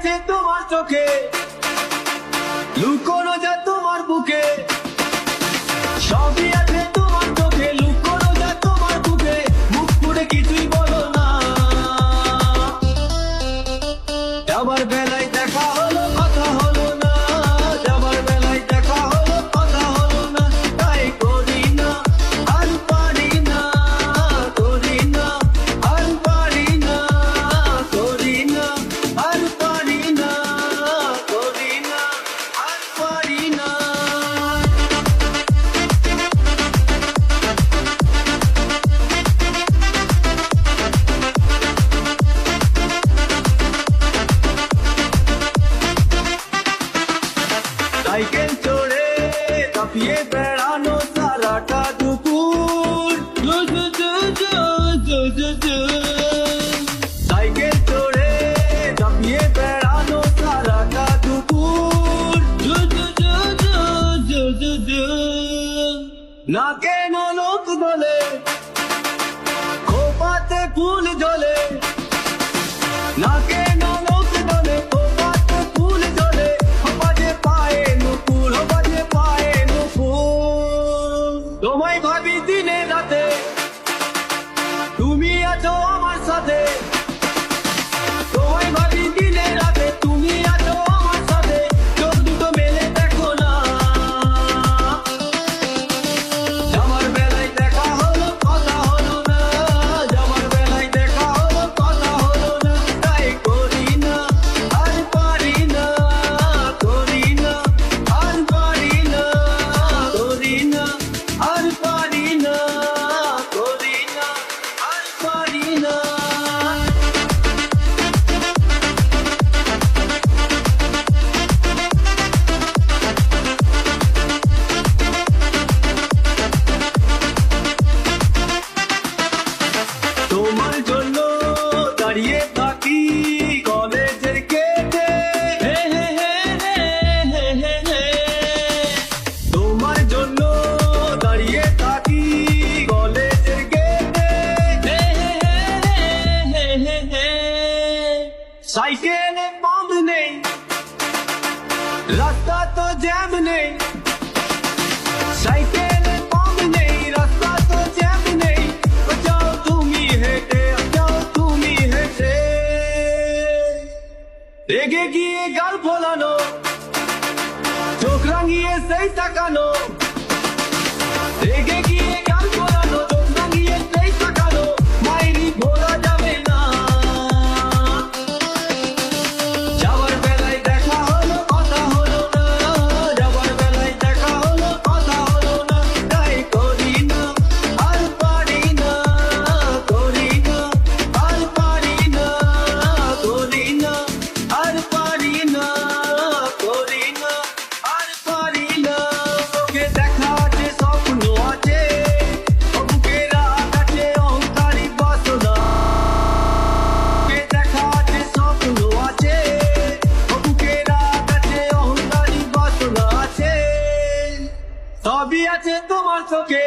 আছে তোমার চোখে, লুকোনো যায় তোমার বুকে। সবই আছে তোমার চোখে, লুকোনো যায় তোমার বুকে। মুখ পুড়ে কিছুই বলো না। যাবার বেলায় দেখা হলো, কথা হলো না। যাবার বেলায় দেখা হলো, কথা হলো না। তাই করি না, আর পারি না। করি না, আর পারি না। করি না, আর পারি না। করি না, আর পারি না। সাইকেল চড়ে কাঁপিয়ে বেড়ানো সারাটা দুপুর। সাইকেল চড়ে কাঁপিয়ে বেড়ানো সারাটা দুপুর। নাকে নলক দোলে, খোপাতে ফুল ঝোলে। নাকে নলক দোলে, খোপাতে ফুল ঝোলে। বাজে পায়ে নুপুর, বাজে পায়ে নুপুর। তোমায় ভাবি দিনে রাতে, তুমি আছো আমার সাথে। তোমায় ভাবি দিনে রাতে, তুমি আছো আমার সাথে। চোখ দুটো মেলে দেখো না। যাবার বেলায় দেখা হলো, কথা হলো না। যাবার বেলায় দেখা হলো, কথা হলো না। তাই করি না, আর পারি না। করি না, আর পারি না। করি না, আর পারি না। করি না, আর পারি না। তোমার জন্য দাঁড়িয়ে থাকি কলেজের গেটে। তোমার জন্য দাঁড়িয়ে থাকি কলেজের গেটে। সাইকেলে পাম্প নেই, রাস্তা তো জ্যাম নেই। সাইকেলে পাম্প নেই, রাস্তা তো জ্যাম নেই। যাও তুমি হেঁটে, যাও তুমি হেঁটে। রেগে গিয়ে গাল ফোলানো, চোখ রাঙিয়ে সেই তাকানো। রেগে গিয়ে গাল ফোলানো, চোখ রাঙিয়ে সেই তাকানো। মাইরি ভোলা যাবে না। যাবার বেলায় দেখা হলো, কথা হলো না। যাবার বেলায় দেখা হলো, কথা হলো না। তাই করি না, আর পারি না। করি না, আর পারি না। করি না, আর পারি না। করি না, আর পারি না। তোকে দেখা আছে, স্বপ্ন আছে। বুকের আকাশে অহংকারী বাসনা। তোকে দেখা আছে, স্বপ্ন আছে। বুকের আকাশে অহংকারী বাসনা আছে। সবই আছে তোমার চোখে,